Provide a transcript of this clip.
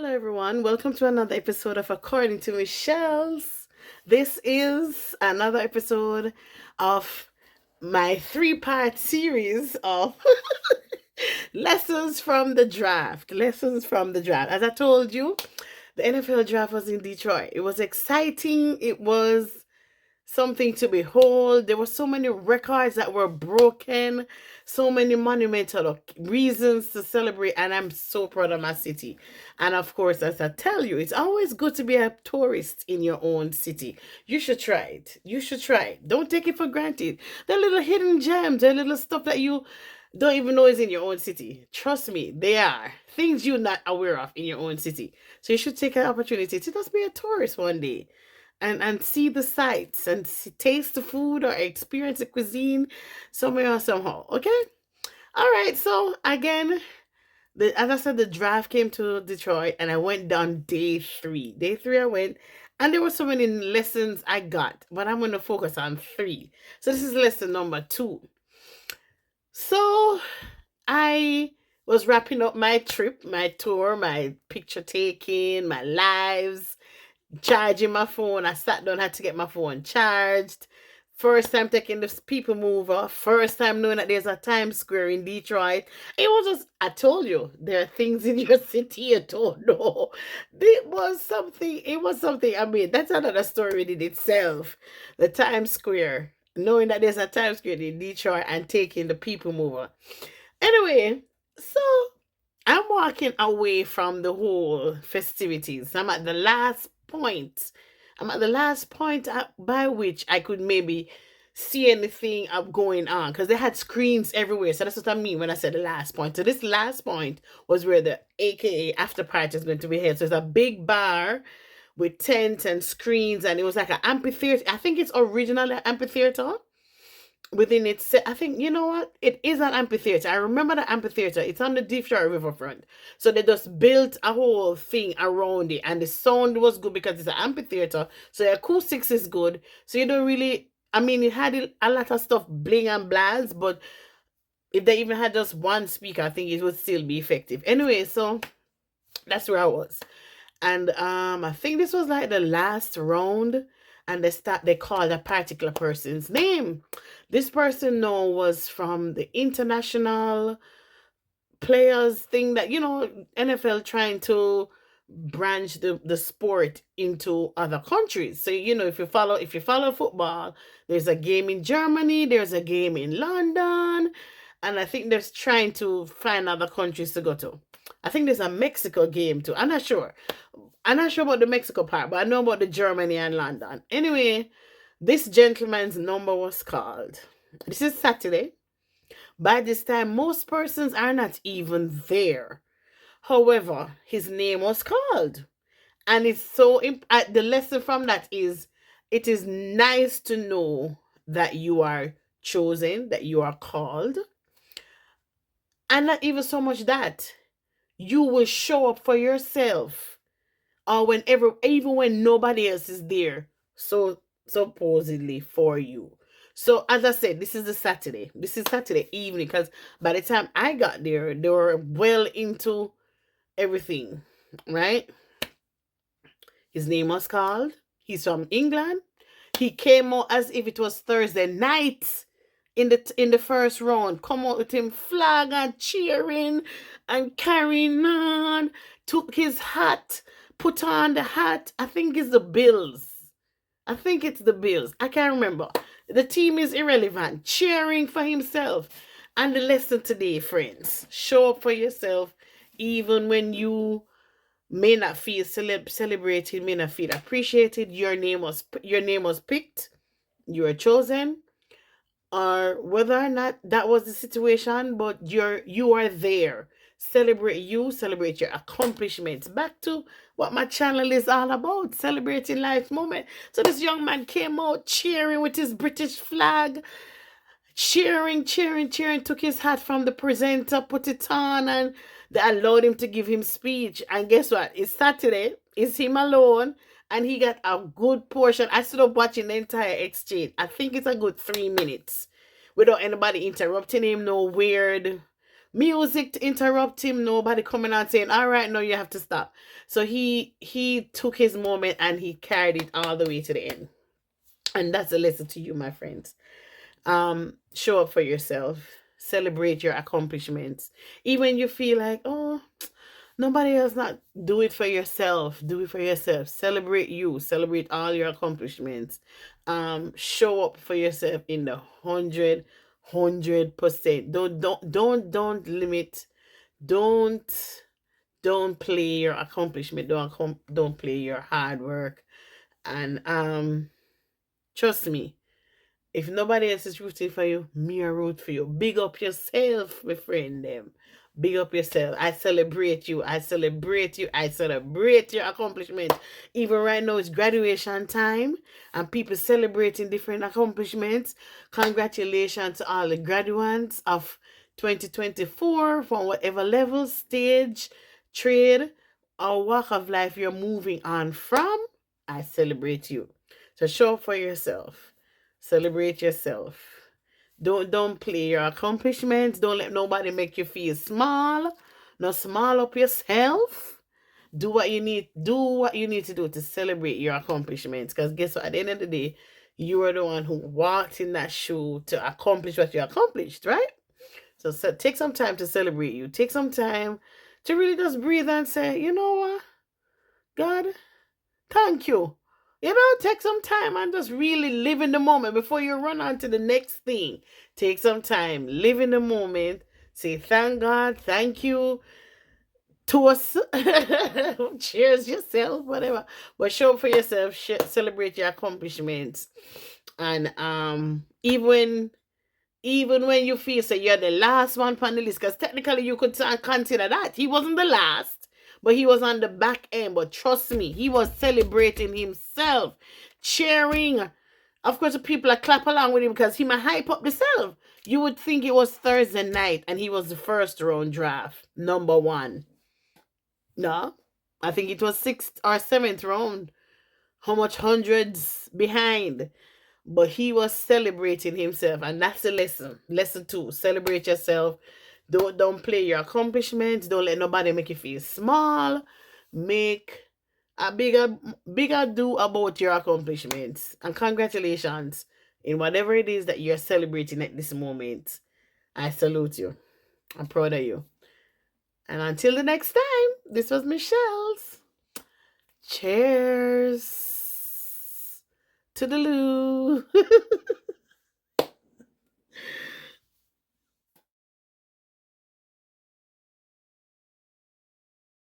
Hello, everyone. Welcome to another episode of According to Michelle's. This is another episode of my three-part series of lessons from the draft. Lessons from the draft. As I told you, the NFL draft was in Detroit. It was exciting. It was something to behold. There were so many records that were broken, so many monumental reasons to celebrate, and I'm so proud of my city. And of course, as I tell you, it's always good to be a tourist in your own city. You should try it. You should try it. Don't take it for granted. The little hidden gems, the little stuff that you don't even know is in your own city. Trust me, they are things you're not aware of in your own city. So you should take an opportunity to just be a tourist one day and see the sights and taste the food or experience the cuisine somewhere or somehow. Okay. All right. So again, as I said, the draft came to Detroit and I went down day three. Day three, I went, and there were so many lessons I got, but I'm going to focus on three. So this is lesson number two. So I was wrapping up my trip, my tour, my picture taking, my lives, charging my phone. I sat down, had to get my phone charged. First time taking this people mover. First time knowing that there's a Times Square in Detroit. It was just, I told you, there are things in your city you don't know. It was something, I mean, that's another story in itself. The Times Square. Knowing that there's a Times Square in Detroit and taking the people mover. Anyway, so I'm walking away from the whole festivities. I'm at the last point. I'm at the last point by which I could maybe see anything up going on because they had screens everywhere. So that's what I mean when I said the last point. So this last point was where the AKA after party is going to be held. So it's a big bar with tents and screens, and it was like an amphitheater. I think it's originally an amphitheater within its, I think, you know what, it is an amphitheater. I remember the amphitheater. It's on the Detroit riverfront, so they just built a whole thing around it, and the sound was good because it's an amphitheater, so the acoustics is good. So you don't really, I mean, it had a lot of stuff bling and blast, but if they even had just one speaker, I think it would still be effective. Anyway, so that's where I was. And I think this was like the last round, and they called a particular person's name. This person now was from the international players thing that, NFL trying to branch the sport into other countries. So if you follow football, there's a game in Germany, there's a game in London, and I think they're trying to find other countries to go to. I think there's a Mexico game too. I'm not sure about the Mexico part, but I know about the Germany and London. Anyway, this gentleman's number was called. This is Saturday. By this time, most persons are not even there. However, his name was called. And it's so, the lesson from that is it is nice to know that you are chosen, that you are called. And not even so much that you will show up for yourself or whenever, even when nobody else is there, so supposedly for you. So as I said, this is the Saturday. This is Saturday evening because by the time I got there, they were well into everything, right? His name was called. He's from England. He came out as if it was Thursday night in the first round. Come out with him flag and cheering and carrying on. Took his hat, put on the hat. I think it's the Bills. I think it's the Bills. I can't remember. The team is irrelevant. Cheering for himself. And the lesson today, friends, show up for yourself even when you may not feel celebrated, may not feel appreciated. Your name was picked. You were chosen, or whether or not that was the situation, but you are there. Celebrate you, celebrate your accomplishments. Back to what my channel is all about, celebrating life's moment. So this young man came out cheering with his British flag, cheering, cheering, cheering, took his hat from the presenter, put it on, and they allowed him to give him speech. And guess what? It's Saturday. It's him alone. And he got a good portion. I stood up watching the entire exchange. I think it's a good 3 minutes without anybody interrupting him. No weird music to interrupt him, nobody coming out saying, all right, no, you have to stop. So he took his moment and he carried it all the way to the end. And that's a lesson to you, my friends. Show up for yourself, celebrate your accomplishments. Even you feel like, oh, nobody else, not do it for yourself. Do it for yourself. Celebrate you. Celebrate all your accomplishments. Show up for yourself in the 100%. Don't limit. Don't don't play your accomplishment. Don't play your hard work. And trust me, if nobody else is rooting for you, me a root for you. Big up yourself, my friend. Them. Big up yourself. I celebrate you. I celebrate you. I celebrate your accomplishments. Even right now, it's graduation time and people celebrating different accomplishments. Congratulations to all the graduates of 2024 from whatever level, stage, trade, or walk of life you're moving on from. I celebrate you. So show up for yourself. Celebrate yourself. Don't play your accomplishments. Don't let nobody make you feel small. No, small up yourself. Do what you need to do to celebrate your accomplishments. Because guess what? At the end of the day, you are the one who walked in that shoe to accomplish what you accomplished, right? So take some time to celebrate you. Take some time to really just breathe and say, you know what, God, thank you. You know, take some time and just really live in the moment before you run on to the next thing. Take some time, live in the moment, say thank God, thank you, toast, cheers yourself, whatever. But show up for yourself, celebrate your accomplishments. And even when you feel say you're the last one on the list, because technically you could consider that. He wasn't the last, but he was on the back end. But trust me, he was celebrating himself, cheering. Of course, the people are clap along with him because he might hype up himself. You would think it was Thursday night and he was the first round draft, number one. No, I think it was sixth or seventh round. How much hundreds behind? But he was celebrating himself, and that's the lesson. Lesson 2: celebrate yourself. Don't play your accomplishments. Don't let nobody make you feel small. Make a bigger do about your accomplishments. And congratulations in whatever it is that you're celebrating at this moment. I salute you. I'm proud of you. And until the next time, this was Michelle's. Cheers to the loo.